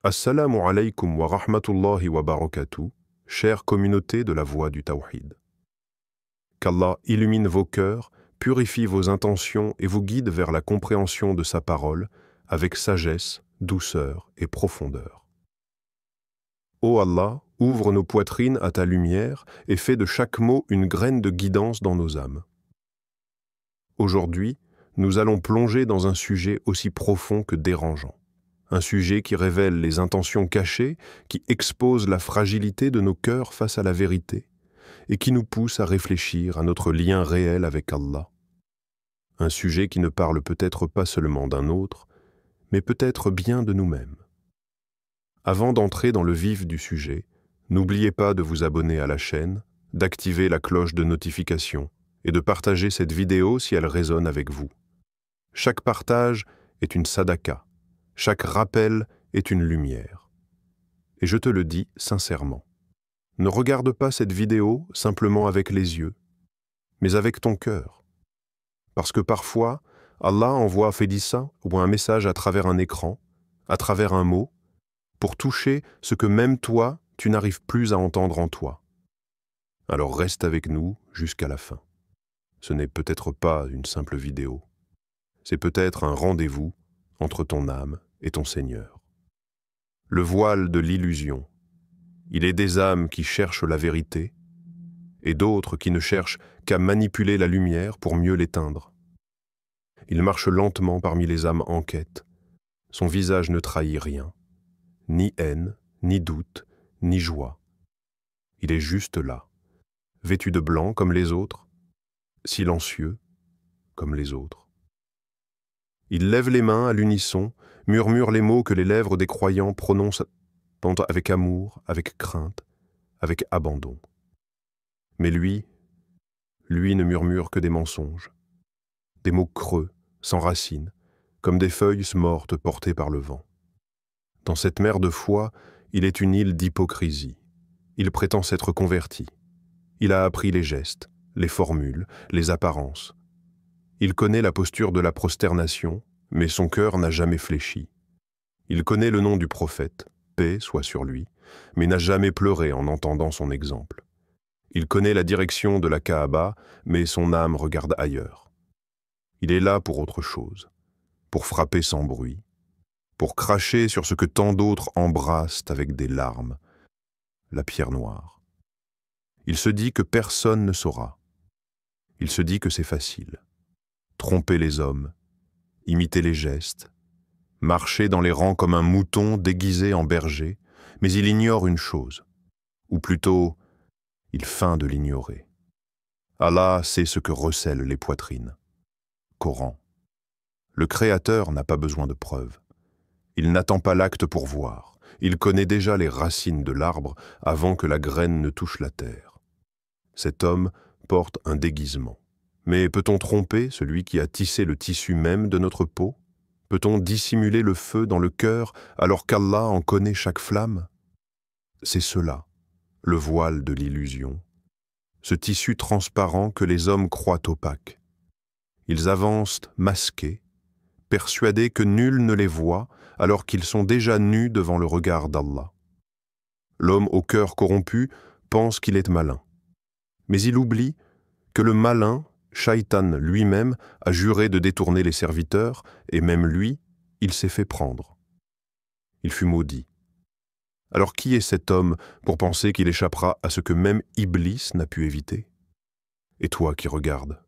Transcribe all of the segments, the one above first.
Assalamu alaykum wa rahmatullahi wa barakatuh, chère communauté de la voie du Tawhid. Qu'Allah illumine vos cœurs, purifie vos intentions et vous guide vers la compréhension de sa parole avec sagesse, douceur et profondeur. Ô Allah, ouvre nos poitrines à ta lumière et fais de chaque mot une graine de guidance dans nos âmes. Aujourd'hui, nous allons plonger dans un sujet aussi profond que dérangeant. Un sujet qui révèle les intentions cachées, qui expose la fragilité de nos cœurs face à la vérité et qui nous pousse à réfléchir à notre lien réel avec Allah. Un sujet qui ne parle peut-être pas seulement d'un autre, mais peut-être bien de nous-mêmes. Avant d'entrer dans le vif du sujet, n'oubliez pas de vous abonner à la chaîne, d'activer la cloche de notification et de partager cette vidéo si elle résonne avec vous. Chaque partage est une sadaqa. Chaque rappel est une lumière. Et je te le dis sincèrement, ne regarde pas cette vidéo simplement avec les yeux, mais avec ton cœur. Parce que parfois, Allah envoie Fédissa ou un message à travers un écran, à travers un mot, pour toucher ce que même toi, tu n'arrives plus à entendre en toi. Alors reste avec nous jusqu'à la fin. Ce n'est peut-être pas une simple vidéo. C'est peut-être un rendez-vous entre ton âme et ton Seigneur. Le voile de l'illusion. Il est des âmes qui cherchent la vérité et d'autres qui ne cherchent qu'à manipuler la lumière pour mieux l'éteindre. Il marche lentement parmi les âmes en quête. Son visage ne trahit rien, ni haine, ni doute, ni joie. Il est juste là, vêtu de blanc comme les autres, silencieux comme les autres. Il lève les mains à l'unisson, murmure les mots que les lèvres des croyants prononcent avec amour, avec crainte, avec abandon. Mais lui ne murmure que des mensonges, des mots creux, sans racines, comme des feuilles mortes portées par le vent. Dans cette mer de foi, il est une île d'hypocrisie. Il prétend s'être converti. Il a appris les gestes, les formules, les apparences. Il connaît la posture de la prosternation, mais son cœur n'a jamais fléchi. Il connaît le nom du prophète, paix soit sur lui, mais n'a jamais pleuré en entendant son exemple. Il connaît la direction de la Kaaba, mais son âme regarde ailleurs. Il est là pour autre chose, pour frapper sans bruit, pour cracher sur ce que tant d'autres embrassent avec des larmes, la pierre noire. Il se dit que personne ne saura. Il se dit que c'est facile. Tromper les hommes, imiter les gestes, marcher dans les rangs comme un mouton déguisé en berger, mais il ignore une chose, ou plutôt, il feint de l'ignorer. Allah sait ce que recèlent les poitrines. Coran. Le Créateur n'a pas besoin de preuves. Il n'attend pas l'acte pour voir. Il connaît déjà les racines de l'arbre avant que la graine ne touche la terre. Cet homme porte un déguisement. Mais peut-on tromper celui qui a tissé le tissu même de notre peau? Peut-on dissimuler le feu dans le cœur alors qu'Allah en connaît chaque flamme? C'est cela, le voile de l'illusion, ce tissu transparent que les hommes croient opaque. Ils avancent masqués, persuadés que nul ne les voit alors qu'ils sont déjà nus devant le regard d'Allah. L'homme au cœur corrompu pense qu'il est malin, mais il oublie que le malin, Shaitan lui-même, a juré de détourner les serviteurs, et même lui, il s'est fait prendre. Il fut maudit. Alors qui est cet homme pour penser qu'il échappera à ce que même Iblis n'a pu éviter? Et toi qui regardes,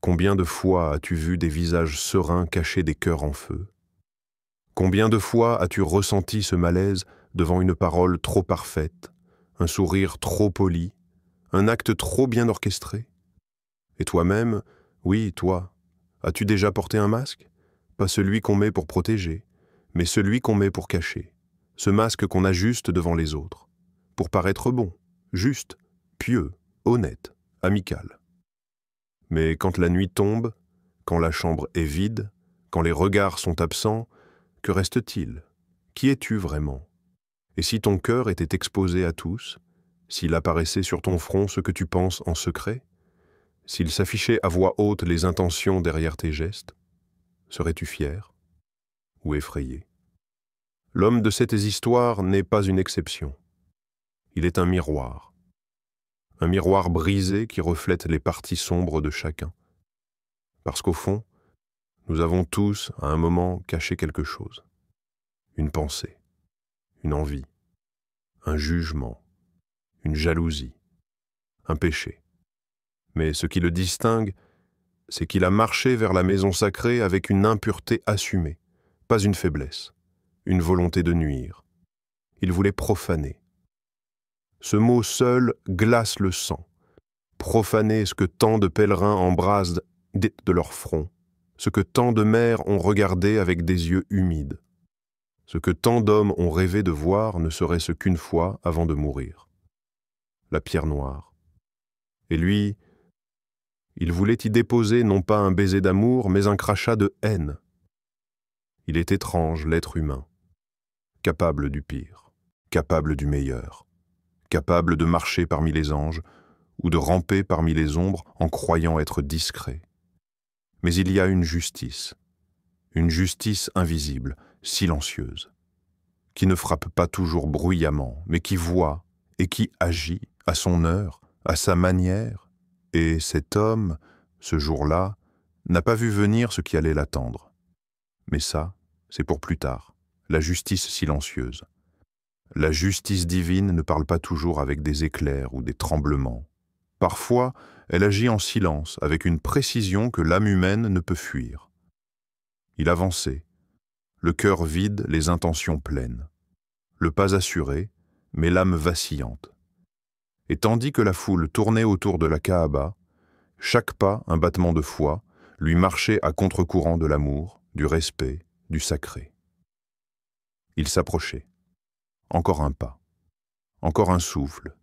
combien de fois as-tu vu des visages sereins cacher des cœurs en feu? Combien de fois as-tu ressenti ce malaise devant une parole trop parfaite, un sourire trop poli, un acte trop bien orchestré? Et toi-même, oui, toi, as-tu déjà porté un masque? Pas celui qu'on met pour protéger, mais celui qu'on met pour cacher. Ce masque qu'on ajuste devant les autres, pour paraître bon, juste, pieux, honnête, amical. Mais quand la nuit tombe, quand la chambre est vide, quand les regards sont absents, que reste-t-il? Qui es-tu vraiment? Et si ton cœur était exposé à tous, s'il apparaissait sur ton front ce que tu penses en secret, s'il s'affichait à voix haute les intentions derrière tes gestes, serais-tu fier ou effrayé? L'homme de cette histoire n'est pas une exception. Il est un miroir brisé qui reflète les parties sombres de chacun. Parce qu'au fond, nous avons tous, à un moment, caché quelque chose. Une pensée, une envie, un jugement, une jalousie, un péché. Mais ce qui le distingue, c'est qu'il a marché vers la maison sacrée avec une impureté assumée, pas une faiblesse, une volonté de nuire. Il voulait profaner. Ce mot seul glace le sang. Profaner ce que tant de pèlerins embrasent de leur front, ce que tant de mères ont regardé avec des yeux humides. Ce que tant d'hommes ont rêvé de voir ne serait-ce qu'une fois avant de mourir. La pierre noire. Et lui, il voulait y déposer non pas un baiser d'amour, mais un crachat de haine. Il est étrange, l'être humain, capable du pire, capable du meilleur, capable de marcher parmi les anges ou de ramper parmi les ombres en croyant être discret. Mais il y a une justice invisible, silencieuse, qui ne frappe pas toujours bruyamment, mais qui voit et qui agit à son heure, à sa manière. Et cet homme, ce jour-là, n'a pas vu venir ce qui allait l'attendre. Mais ça, c'est pour plus tard, la justice silencieuse. La justice divine ne parle pas toujours avec des éclairs ou des tremblements. Parfois, elle agit en silence, avec une précision que l'âme humaine ne peut fuir. Il avançait, le cœur vide, les intentions pleines. Le pas assuré, mais l'âme vacillante. Et tandis que la foule tournait autour de la Kaaba, chaque pas, un battement de foi, lui marchait à contre-courant de l'amour, du respect, du sacré. Il s'approchait. Encore un pas. Encore un souffle.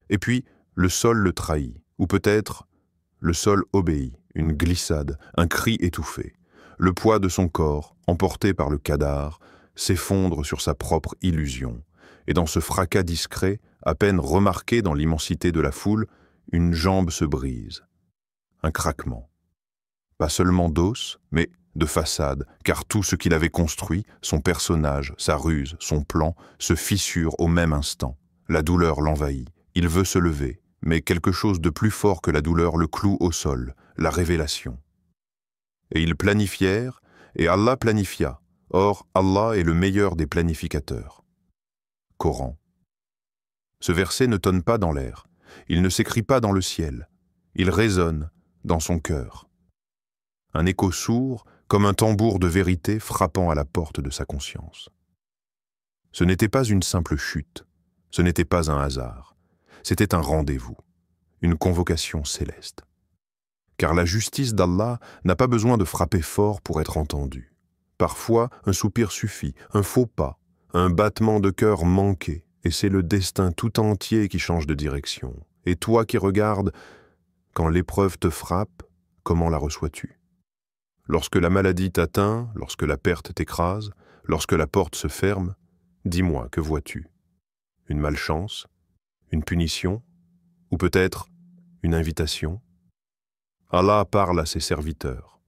Et puis, le sol le trahit, ou peut-être le sol obéit, une glissade, un cri étouffé. Le poids de son corps, emporté par le cadavre, s'effondre sur sa propre illusion. Et dans ce fracas discret, à peine remarqué dans l'immensité de la foule, une jambe se brise. Un craquement. Pas seulement d'os, mais de façade, car tout ce qu'il avait construit, son personnage, sa ruse, son plan, se fissure au même instant. La douleur l'envahit. Il veut se lever, mais quelque chose de plus fort que la douleur le cloue au sol, la révélation. Et ils planifièrent, et Allah planifia. Or, Allah est le meilleur des planificateurs. Coran. Ce verset ne tonne pas dans l'air. Il ne s'écrit pas dans le ciel. Il résonne dans son cœur. Un écho sourd, comme un tambour de vérité frappant à la porte de sa conscience. Ce n'était pas une simple chute, ce n'était pas un hasard, c'était un rendez-vous, une convocation céleste. Car la justice d'Allah n'a pas besoin de frapper fort pour être entendue. Parfois, un soupir suffit, un faux pas, un battement de cœur manqué, et c'est le destin tout entier qui change de direction. Et toi qui regardes, quand l'épreuve te frappe, comment la reçois-tu ? Lorsque la maladie t'atteint, lorsque la perte t'écrase, lorsque la porte se ferme, dis-moi, que vois-tu? Une malchance? Une punition? Ou peut-être une invitation? Allah parle à ses serviteurs.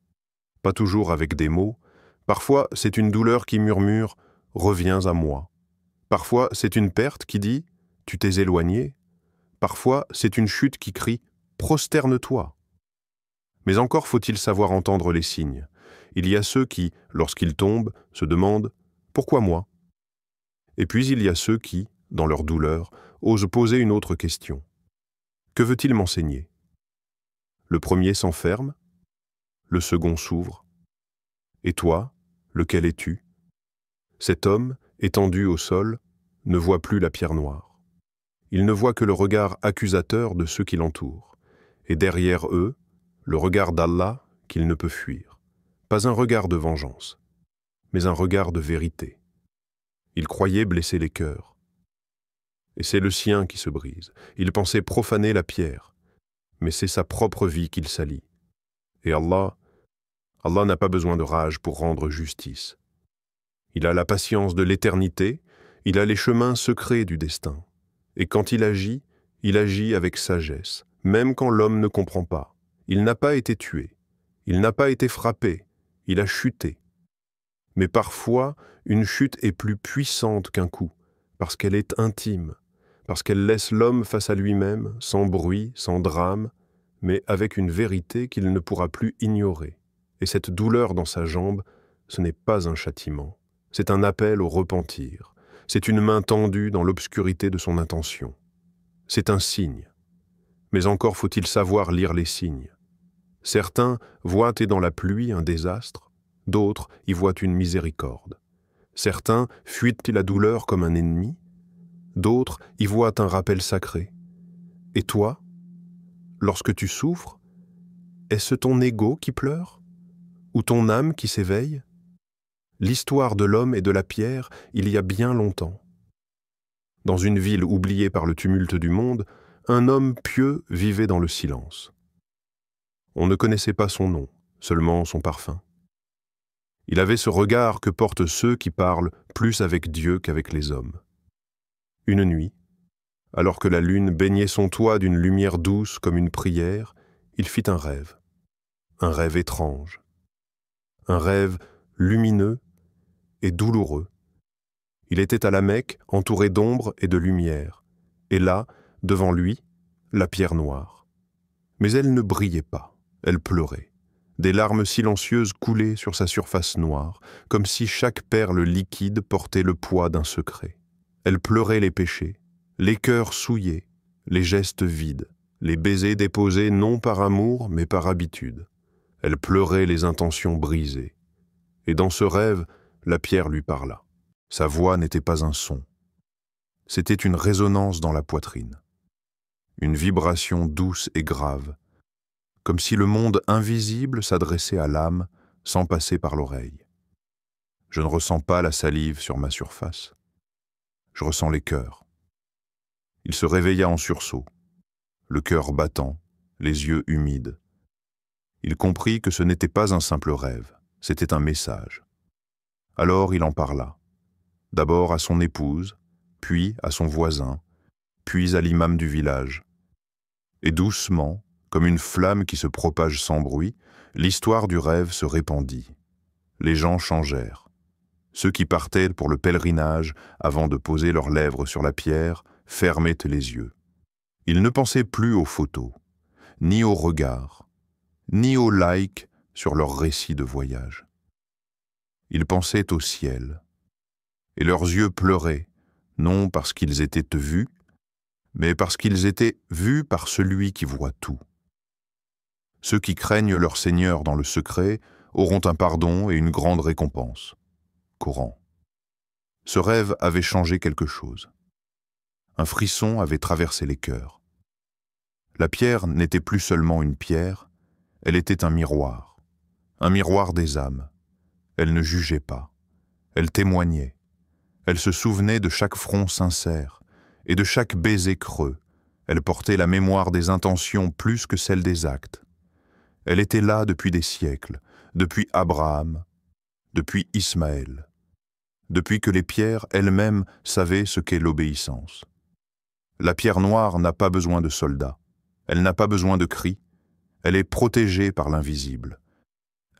Pas toujours avec des mots, parfois c'est une douleur qui murmure « Reviens à moi ». Parfois c'est une perte qui dit « Tu t'es éloigné ». Parfois c'est une chute qui crie « Prosterne-toi ». Mais encore faut-il savoir entendre les signes. Il y a ceux qui, lorsqu'ils tombent, se demandent « Pourquoi moi ?» Et puis il y a ceux qui, dans leur douleur, osent poser une autre question. Que veut-il m'enseigner? Le premier s'enferme, le second s'ouvre. Et toi, lequel es-tu? Cet homme, étendu au sol, ne voit plus la pierre noire. Il ne voit que le regard accusateur de ceux qui l'entourent. Et derrière eux, le regard d'Allah qu'il ne peut fuir. Pas un regard de vengeance, mais un regard de vérité. Il croyait blesser les cœurs. Et c'est le sien qui se brise. Il pensait profaner la pierre, mais c'est sa propre vie qu'il salit. Et Allah n'a pas besoin de rage pour rendre justice. Il a la patience de l'éternité, il a les chemins secrets du destin. Et quand il agit avec sagesse, même quand l'homme ne comprend pas. Il n'a pas été tué, il n'a pas été frappé, il a chuté. Mais parfois, une chute est plus puissante qu'un coup, parce qu'elle est intime, parce qu'elle laisse l'homme face à lui-même, sans bruit, sans drame, mais avec une vérité qu'il ne pourra plus ignorer. Et cette douleur dans sa jambe, ce n'est pas un châtiment, c'est un appel au repentir, c'est une main tendue dans l'obscurité de son intention. C'est un signe. Mais encore faut-il savoir lire les signes. Certains voient et dans la pluie un désastre, d'autres y voient une miséricorde. Certains fuient la douleur comme un ennemi, d'autres y voient un rappel sacré. Et toi, lorsque tu souffres, est-ce ton ego qui pleure? Ou ton âme qui s'éveille? L'histoire de l'homme et de la pierre, il y a bien longtemps. Dans une ville oubliée par le tumulte du monde, un homme pieux vivait dans le silence. On ne connaissait pas son nom, seulement son parfum. Il avait ce regard que portent ceux qui parlent plus avec Dieu qu'avec les hommes. Une nuit, alors que la lune baignait son toit d'une lumière douce comme une prière, il fit un rêve étrange, un rêve lumineux et douloureux. Il était à la Mecque, entouré d'ombre et de lumière, et là, devant lui, la pierre noire. Mais elle ne brillait pas, elle pleurait. Des larmes silencieuses coulaient sur sa surface noire, comme si chaque perle liquide portait le poids d'un secret. Elle pleurait les péchés, les cœurs souillés, les gestes vides, les baisers déposés non par amour mais par habitude. Elle pleurait les intentions brisées. Et dans ce rêve, la pierre lui parla. Sa voix n'était pas un son. C'était une résonance dans la poitrine. Une vibration douce et grave, comme si le monde invisible s'adressait à l'âme sans passer par l'oreille. Je ne ressens pas la salive sur ma surface. Je ressens les cœurs. Il se réveilla en sursaut, le cœur battant, les yeux humides. Il comprit que ce n'était pas un simple rêve, c'était un message. Alors il en parla, d'abord à son épouse, puis à son voisin, puis à l'imam du village. Et doucement, comme une flamme qui se propage sans bruit, l'histoire du rêve se répandit. Les gens changèrent. Ceux qui partaient pour le pèlerinage, avant de poser leurs lèvres sur la pierre, fermaient les yeux. Ils ne pensaient plus aux photos, ni aux regards, ni aux likes sur leurs récits de voyage. Ils pensaient au ciel, et leurs yeux pleuraient, non parce qu'ils étaient vus, mais parce qu'ils étaient vus par celui qui voit tout. Ceux qui craignent leur Seigneur dans le secret auront un pardon et une grande récompense. Coran. Ce rêve avait changé quelque chose. Un frisson avait traversé les cœurs. La pierre n'était plus seulement une pierre, elle était un miroir des âmes. Elle ne jugeait pas, elle témoignait. Elle se souvenait de chaque front sincère et de chaque baiser creux. Elle portait la mémoire des intentions plus que celle des actes. Elle était là depuis des siècles, depuis Abraham, depuis Ismaël, depuis que les pierres elles-mêmes savaient ce qu'est l'obéissance. La pierre noire n'a pas besoin de soldats, elle n'a pas besoin de cris, elle est protégée par l'invisible.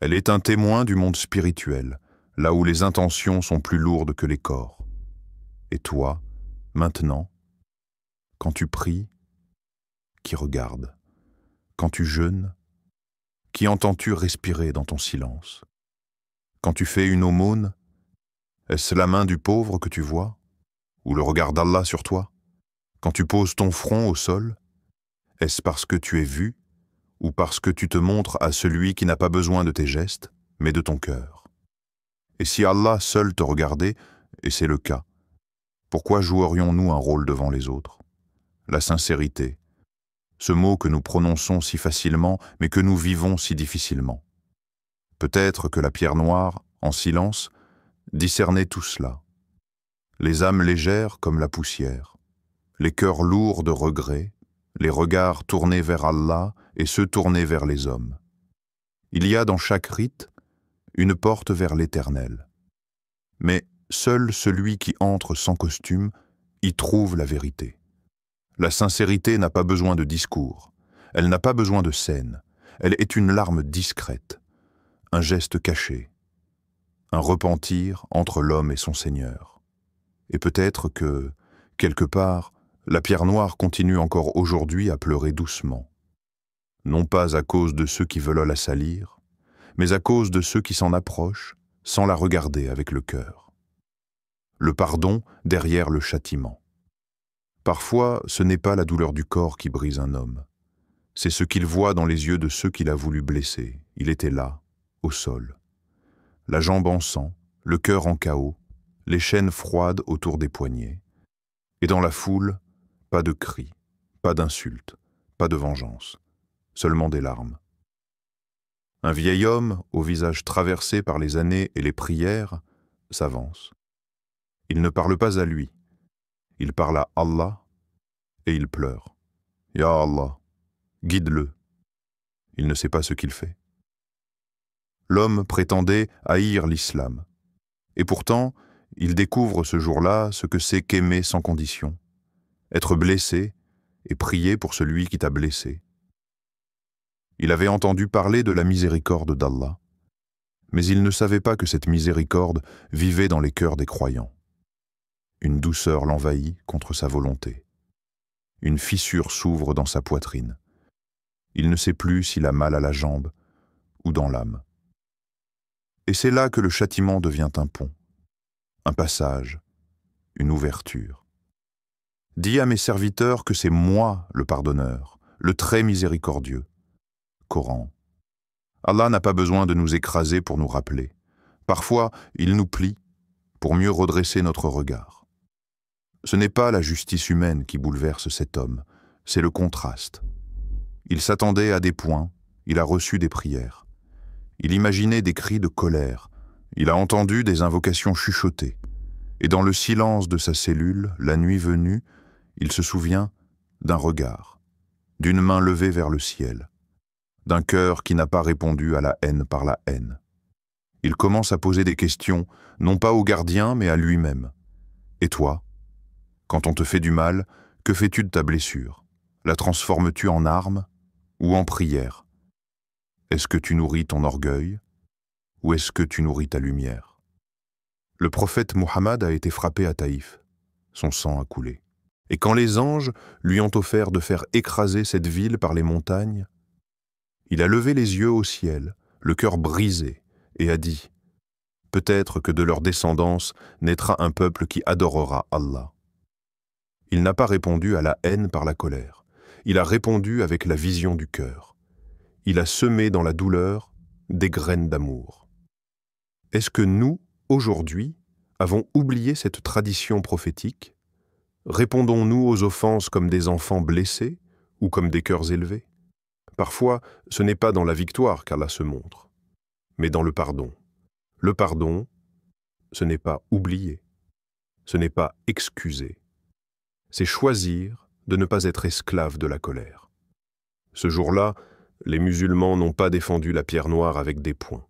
Elle est un témoin du monde spirituel, là où les intentions sont plus lourdes que les corps. Et toi, maintenant, quand tu pries, qui regarde? Quand tu jeûnes, qui entends-tu respirer dans ton silence? Quand tu fais une aumône, est-ce la main du pauvre que tu vois? Ou le regard d'Allah sur toi? Quand tu poses ton front au sol, est-ce parce que tu es vu ou parce que tu te montres à celui qui n'a pas besoin de tes gestes, mais de ton cœur? Et si Allah seul te regardait, et c'est le cas, pourquoi jouerions-nous un rôle devant les autres? La sincérité, ce mot que nous prononçons si facilement, mais que nous vivons si difficilement. Peut-être que la pierre noire, en silence, discernait tout cela. Les âmes légères comme la poussière, les cœurs lourds de regrets, les regards tournés vers Allah et ceux tournés vers les hommes. Il y a dans chaque rite une porte vers l'Éternel. Mais seul celui qui entre sans costume y trouve la vérité. La sincérité n'a pas besoin de discours, elle n'a pas besoin de scène, elle est une larme discrète, un geste caché, un repentir entre l'homme et son Seigneur. Et peut-être que, quelque part, la pierre noire continue encore aujourd'hui à pleurer doucement. Non pas à cause de ceux qui veulent la salir, mais à cause de ceux qui s'en approchent sans la regarder avec le cœur. Le pardon derrière le châtiment. Parfois, ce n'est pas la douleur du corps qui brise un homme. C'est ce qu'il voit dans les yeux de ceux qu'il a voulu blesser. Il était là, au sol. La jambe en sang, le cœur en chaos, les chaînes froides autour des poignets. Et dans la foule, pas de cris, pas d'insultes, pas de vengeance, seulement des larmes. Un vieil homme, au visage traversé par les années et les prières, s'avance. Il ne parle pas à lui. Il parle à Allah et il pleure. « Ya Allah, guide-le. » Il ne sait pas ce qu'il fait. L'homme prétendait haïr l'islam. Et pourtant, il découvre ce jour-là ce que c'est qu'aimer sans condition, être blessé et prier pour celui qui t'a blessé. Il avait entendu parler de la miséricorde d'Allah, mais il ne savait pas que cette miséricorde vivait dans les cœurs des croyants. Une douceur l'envahit contre sa volonté. Une fissure s'ouvre dans sa poitrine. Il ne sait plus s'il a mal à la jambe ou dans l'âme. Et c'est là que le châtiment devient un pont, un passage, une ouverture. Dis à mes serviteurs que c'est moi le pardonneur, le très miséricordieux. Coran. Allah n'a pas besoin de nous écraser pour nous rappeler. Parfois, il nous plie pour mieux redresser notre regard. Ce n'est pas la justice humaine qui bouleverse cet homme, c'est le contraste. Il s'attendait à des points, il a reçu des prières. Il imaginait des cris de colère, il a entendu des invocations chuchotées. Et dans le silence de sa cellule, la nuit venue, il se souvient d'un regard, d'une main levée vers le ciel, d'un cœur qui n'a pas répondu à la haine par la haine. Il commence à poser des questions, non pas au gardien, mais à lui-même. Et toi, quand on te fait du mal, que fais-tu de ta blessure? La transformes-tu en arme ou en prière? Est-ce que tu nourris ton orgueil ou est-ce que tu nourris ta lumière? Le prophète Muhammad a été frappé à Taïf. Son sang a coulé. Et quand les anges lui ont offert de faire écraser cette ville par les montagnes, il a levé les yeux au ciel, le cœur brisé, et a dit « Peut-être que de leur descendance naîtra un peuple qui adorera Allah. » Il n'a pas répondu à la haine par la colère. Il a répondu avec la vision du cœur. Il a semé dans la douleur des graines d'amour. Est-ce que nous, aujourd'hui, avons oublié cette tradition prophétique? Répondons-nous aux offenses comme des enfants blessés ou comme des cœurs élevés? Parfois, ce n'est pas dans la victoire qu'Allah se montre, mais dans le pardon. Le pardon, ce n'est pas oublier, ce n'est pas excuser. C'est choisir de ne pas être esclave de la colère. Ce jour-là, les musulmans n'ont pas défendu la pierre noire avec des poings.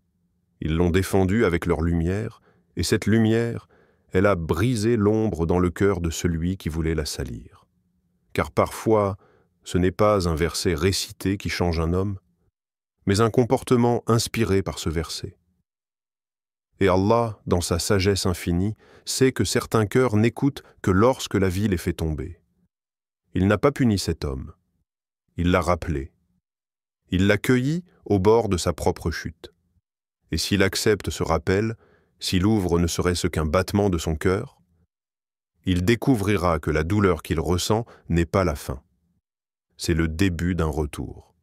Ils l'ont défendue avec leur lumière, et cette lumière, elle a brisé l'ombre dans le cœur de celui qui voulait la salir. Car parfois, ce n'est pas un verset récité qui change un homme, mais un comportement inspiré par ce verset. Et Allah, dans sa sagesse infinie, sait que certains cœurs n'écoutent que lorsque la vie les fait tomber. Il n'a pas puni cet homme. Il l'a rappelé. Il l'a cueilli au bord de sa propre chute. Et s'il accepte ce rappel, s'il ouvre ne serait-ce qu'un battement de son cœur, il découvrira que la douleur qu'il ressent n'est pas la fin. C'est le début d'un retour.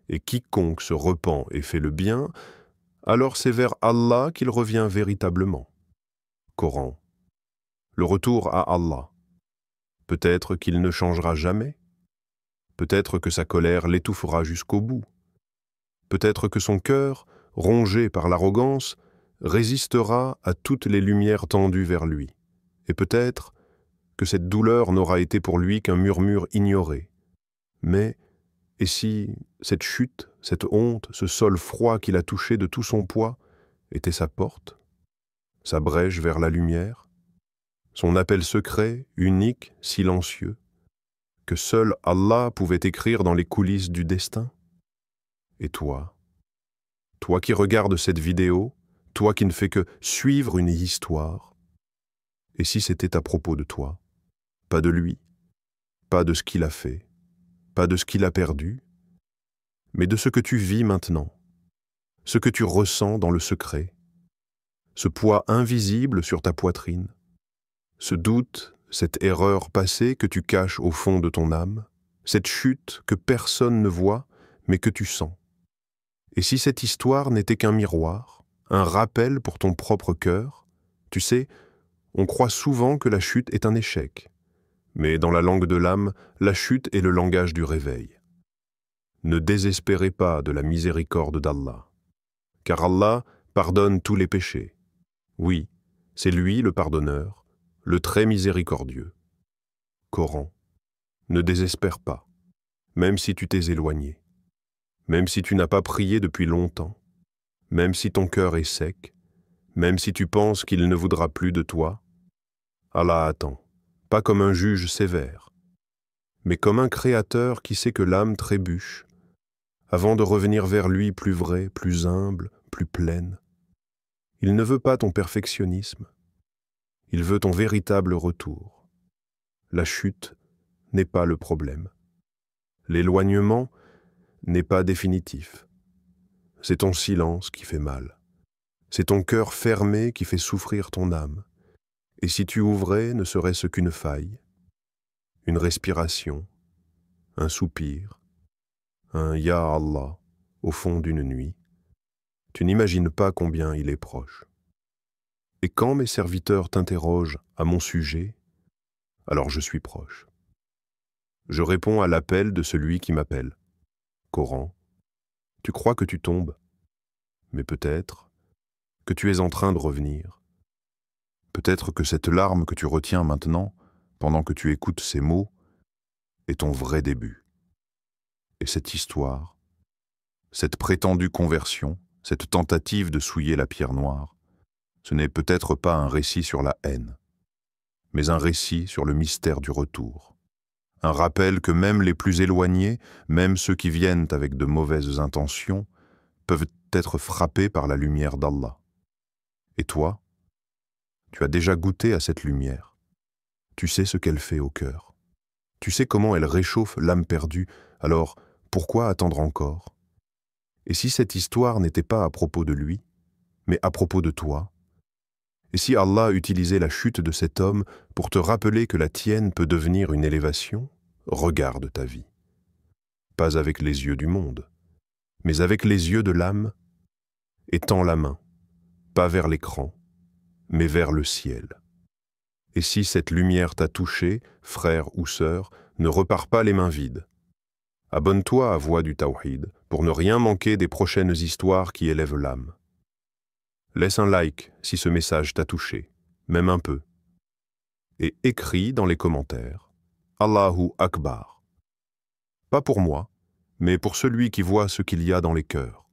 Et quiconque se repent et fait le bien, alors c'est vers Allah qu'il revient véritablement. Coran. Le retour à Allah. Peut-être qu'il ne changera jamais. Peut-être que sa colère l'étouffera jusqu'au bout. Peut-être que son cœur, rongé par l'arrogance, résistera à toutes les lumières tendues vers lui. Et peut-être que cette douleur n'aura été pour lui qu'un murmure ignoré. Mais, et si cette chute, cette honte, ce sol froid qu'il a touché de tout son poids, était sa porte, sa brèche vers la lumière, son appel secret, unique, silencieux, que seul Allah pouvait écrire dans les coulisses du destin? Et toi qui regardes cette vidéo, toi qui ne fais que suivre une histoire. Et si c'était à propos de toi, pas de lui, pas de ce qu'il a fait, pas de ce qu'il a perdu, mais de ce que tu vis maintenant, ce que tu ressens dans le secret, ce poids invisible sur ta poitrine, ce doute, cette erreur passée que tu caches au fond de ton âme, cette chute que personne ne voit mais que tu sens. Et si cette histoire n'était qu'un miroir, un rappel pour ton propre cœur, tu sais, on croit souvent que la chute est un échec. Mais dans la langue de l'âme, la chute est le langage du réveil. Ne désespérez pas de la miséricorde d'Allah, car Allah pardonne tous les péchés. Oui, c'est lui le pardonneur, le très miséricordieux. Coran. Ne désespère pas, même si tu t'es éloigné, même si tu n'as pas prié depuis longtemps, même si ton cœur est sec, même si tu penses qu'il ne voudra plus de toi. Allah attend, pas comme un juge sévère, mais comme un créateur qui sait que l'âme trébuche, avant de revenir vers lui plus vraie, plus humble, plus pleine. Il ne veut pas ton perfectionnisme, il veut ton véritable retour. La chute n'est pas le problème. L'éloignement n'est pas définitif. C'est ton silence qui fait mal. C'est ton cœur fermé qui fait souffrir ton âme. Et si tu ouvrais, ne serait-ce qu'une faille, une respiration, un soupir, un « Ya Allah » au fond d'une nuit, tu n'imagines pas combien il est proche. Et quand mes serviteurs t'interrogent à mon sujet, alors je suis proche. Je réponds à l'appel de celui qui m'appelle. Coran, tu crois que tu tombes, mais peut-être que tu es en train de revenir. Peut-être que cette larme que tu retiens maintenant, pendant que tu écoutes ces mots, est ton vrai début. Et cette histoire, cette prétendue conversion, cette tentative de souiller la pierre noire, ce n'est peut-être pas un récit sur la haine, mais un récit sur le mystère du retour. Un rappel que même les plus éloignés, même ceux qui viennent avec de mauvaises intentions, peuvent être frappés par la lumière d'Allah. Et toi, tu as déjà goûté à cette lumière. Tu sais ce qu'elle fait au cœur. Tu sais comment elle réchauffe l'âme perdue, alors pourquoi attendre encore? Et si cette histoire n'était pas à propos de lui, mais à propos de toi? Et si Allah utilisait la chute de cet homme pour te rappeler que la tienne peut devenir une élévation, regarde ta vie. Pas avec les yeux du monde, mais avec les yeux de l'âme, et tends la main, pas vers l'écran, mais vers le ciel. Et si cette lumière t'a touché, frère ou sœur, ne repars pas les mains vides. Abonne-toi à Voix du Tawhid pour ne rien manquer des prochaines histoires qui élèvent l'âme. Laisse un like si ce message t'a touché, même un peu. Et écris dans les commentaires « Allahu Akbar ». Pas pour moi, mais pour celui qui voit ce qu'il y a dans les cœurs.